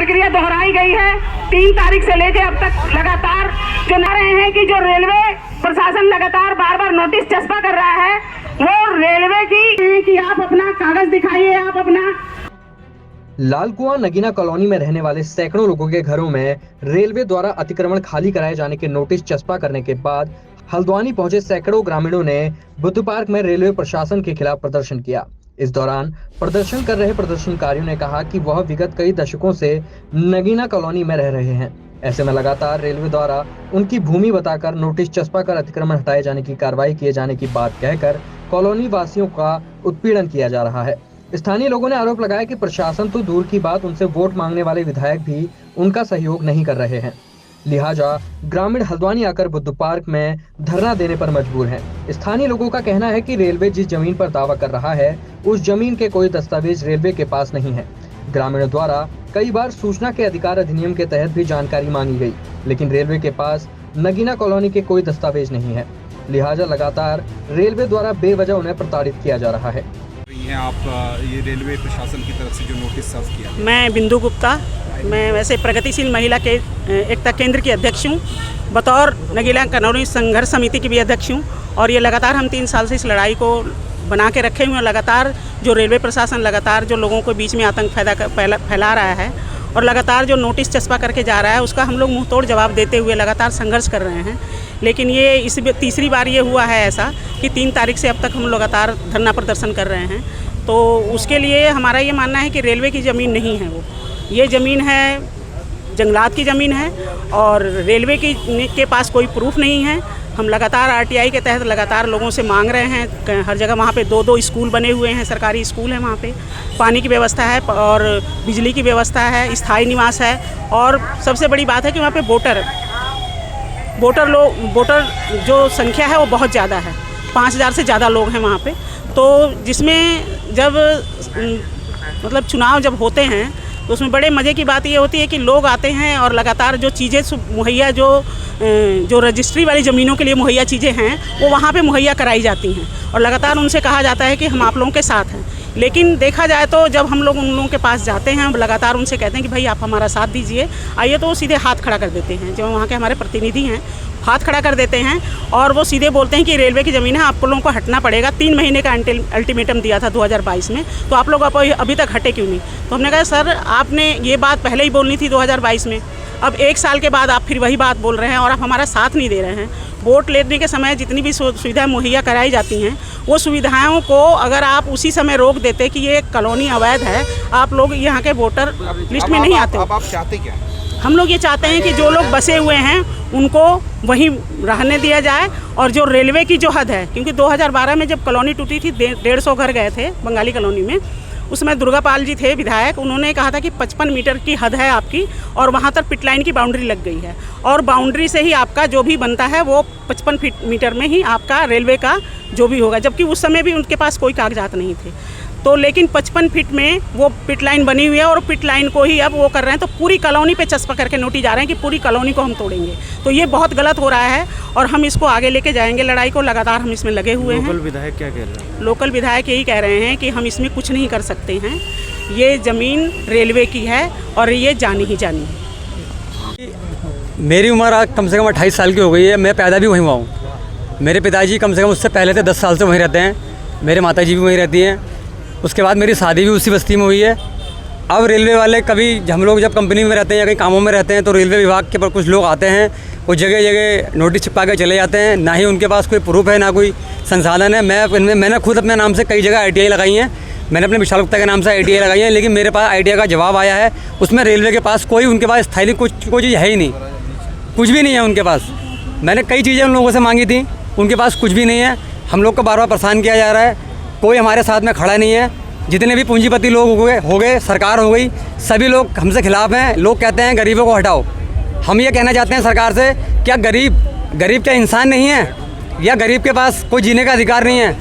प्रक्रिया दोहराई गई है। 3 तारीख से लेकर अब तक लगातार जो ना रहे हैं कि जो रेलवे प्रशासन लगातार बार बार नोटिस चस्पा कर रहा है, वो रेलवे की कि आप अपना कागज दिखाइए, आप अपना। लालकुआं नगीना कॉलोनी में रहने वाले सैकड़ों लोगों के घरों में रेलवे द्वारा अतिक्रमण खाली कराए जाने के नोटिस चस्पा करने के बाद हल्द्वानी पहुंचे सैकड़ों ग्रामीणों ने बुद्ध पार्क में रेलवे प्रशासन के खिलाफ प्रदर्शन किया। इस दौरान प्रदर्शन कर रहे प्रदर्शनकारियों ने कहा कि वह विगत कई दशकों से नगीना कॉलोनी में रह रहे हैं। ऐसे में लगातार रेलवे द्वारा उनकी भूमि बताकर नोटिस चस्पा कर अतिक्रमण हटाए जाने की कार्रवाई किए जाने की बात कहकर कॉलोनी वासियों का उत्पीड़न किया जा रहा है। स्थानीय लोगों ने आरोप लगाया कि प्रशासन तो दूर की बात, उनसे वोट मांगने वाले विधायक भी उनका सहयोग नहीं कर रहे हैं। लिहाजा ग्रामीण हल्द्वानी आकर बुद्ध पार्क में धरना देने पर मजबूर हैं। स्थानीय लोगों का कहना है कि रेलवे जिस जमीन पर दावा कर रहा है, उस जमीन के कोई दस्तावेज रेलवे के पास नहीं है। ग्रामीणों द्वारा कई बार सूचना के अधिकार अधिनियम के तहत भी जानकारी मांगी गई, लेकिन रेलवे के पास नगीना कॉलोनी के कोई दस्तावेज नहीं है। लिहाजा लगातार रेलवे द्वारा बेवजह उन्हें प्रताड़ित किया जा रहा है। आप ये रेलवे प्रशासन की तरफ से जो नोटिस सर्व किया। मैं बिंदु गुप्ता, मैं वैसे प्रगतिशील महिला के एकता केंद्र की अध्यक्ष हूँ, बतौर नगीना कॉलोनी संघर्ष समिति की भी अध्यक्ष हूँ। और ये लगातार हम 3 साल से इस लड़ाई को बना के रखे हुए हैं। लगातार जो रेलवे प्रशासन लगातार जो लोगों को बीच में आतंक फैला रहा है और लगातार जो नोटिस चस्पा करके जा रहा है, उसका हम लोग मुंह तोड़ जवाब देते हुए लगातार संघर्ष कर रहे हैं। लेकिन ये इस तीसरी बार ये हुआ है ऐसा कि 3 तारीख से अब तक हम लगातार धरना प्रदर्शन कर रहे हैं। तो उसके लिए हमारा ये मानना है कि रेलवे की ज़मीन नहीं है, वो ये ज़मीन है जंगलात की ज़मीन है और रेलवे के पास कोई प्रूफ नहीं है। हम लगातार आरटीआई के तहत लगातार लोगों से मांग रहे हैं। हर जगह वहाँ पे 2-2 स्कूल बने हुए हैं, सरकारी स्कूल हैं, वहाँ पे पानी की व्यवस्था है और बिजली की व्यवस्था है, स्थायी निवास है। और सबसे बड़ी बात है कि वहाँ पे वोटर जो संख्या है वो बहुत ज़्यादा है, 5000 से ज़्यादा लोग हैं वहाँ पे। तो जिसमें जब मतलब चुनाव जब होते हैं तो उसमें बड़े मज़े की बात ये होती है कि लोग आते हैं और लगातार जो चीज़ें मुहैया जो रजिस्ट्री वाली ज़मीनों के लिए मुहैया चीज़ें हैं वो वहाँ पे मुहैया कराई जाती हैं और लगातार उनसे कहा जाता है कि हम आप लोगों के साथ हैं। लेकिन देखा जाए तो जब हम लोग उन लोगों के पास जाते हैं, हम लगातार उनसे कहते हैं कि भाई आप हमारा साथ दीजिए, आइए, तो वो सीधे हाथ खड़ा कर देते हैं। जो वहाँ के हमारे प्रतिनिधि हैं हाथ खड़ा कर देते हैं और वो सीधे बोलते हैं कि रेलवे की ज़मीन है, आप लोगों को हटना पड़ेगा। 3 महीने का अल्टीमेटम दिया था 2022 में, तो आप लोग अभी तक हटे क्यों नहीं? तो हमने कहा सर आपने ये बात पहले ही बोलनी थी 2022 में, अब 1 साल के बाद आप फिर वही बात बोल रहे हैं और आप हमारा साथ नहीं दे रहे हैं। वोट लेने के समय जितनी भी सुविधाएं मुहैया कराई जाती हैं, वो सुविधाओं को अगर आप उसी समय रोक देते कि ये कॉलोनी अवैध है, आप लोग यहाँ के वोटर लिस्ट में नहीं आते। आप चाहते क्या? हम लोग ये चाहते हैं कि जो लोग बसे हुए हैं उनको वहीं रहने दिया जाए और जो रेलवे की जो हद है, क्योंकि 2012 में जब कॉलोनी टूटी थी 150 घर गए थे बंगाली कॉलोनी में, उसमें दुर्गापाल जी थे विधायक, उन्होंने कहा था कि 55 मीटर की हद है आपकी और वहाँ तक पिट लाइन की बाउंड्री लग गई है और बाउंड्री से ही आपका जो भी बनता है वो 55 मीटर में ही आपका रेलवे का जो भी होगा, जबकि उस समय भी उनके पास कोई कागजात नहीं थे। तो लेकिन 55 फीट में वो पिट लाइन बनी हुई है और पिट लाइन को ही अब वो कर रहे हैं, तो पूरी कॉलोनी पे चस्पा करके नोटिस जा रहे हैं कि पूरी कॉलोनी को हम तोड़ेंगे। तो ये बहुत गलत हो रहा है और हम इसको आगे लेके जाएंगे लड़ाई को, लगातार हम इसमें लगे हुए हैं। लोकल विधायक क्या कह रहे हैं? लोकल विधायक यही कह रहे हैं कि हम इसमें कुछ नहीं कर सकते हैं, ये ज़मीन रेलवे की है और ये जानी ही जानी है। मेरी उम्र कम से कम 28 साल की हो गई है, मैं पैदा भी वहीं हुआ हूँ। मेरे पिताजी कम से कम उससे पहले से 10 साल से वहीं रहते हैं, मेरे माताजी भी वहीं रहती हैं। उसके बाद मेरी शादी भी उसी बस्ती में हुई है। अब रेलवे वाले कभी हम लोग जब कंपनी में रहते हैं या कहीं कामों में रहते हैं तो रेलवे विभाग के पर कुछ लोग आते हैं, वो जगह जगह नोटिस चिपका के चले जाते हैं। ना ही उनके पास कोई प्रूफ है, ना कोई संसाधन है। मैंने खुद अपने नाम से कई जगह ITI लगाई हैं, मैंने अपने विशाल गुप्ता के नाम से ITI लगाई है, लेकिन मेरे पास ITI का जवाब आया है, उसमें रेलवे के पास कोई उनके पास स्थायी कोई चीज़ है ही नहीं, कुछ भी नहीं है उनके पास। मैंने कई चीज़ें उन लोगों से मांगी थी, उनके पास कुछ भी नहीं है। हम लोग को बार बार परेशान किया जा रहा है, कोई हमारे साथ में खड़ा नहीं है। जितने भी पूंजीपति लोग हो गए, सरकार हो गई, सभी लोग हमसे खिलाफ हैं। लोग कहते हैं गरीबों को हटाओ। हम ये कहना चाहते हैं सरकार से, क्या गरीब क्या इंसान नहीं है या गरीब के पास कोई जीने का अधिकार नहीं है?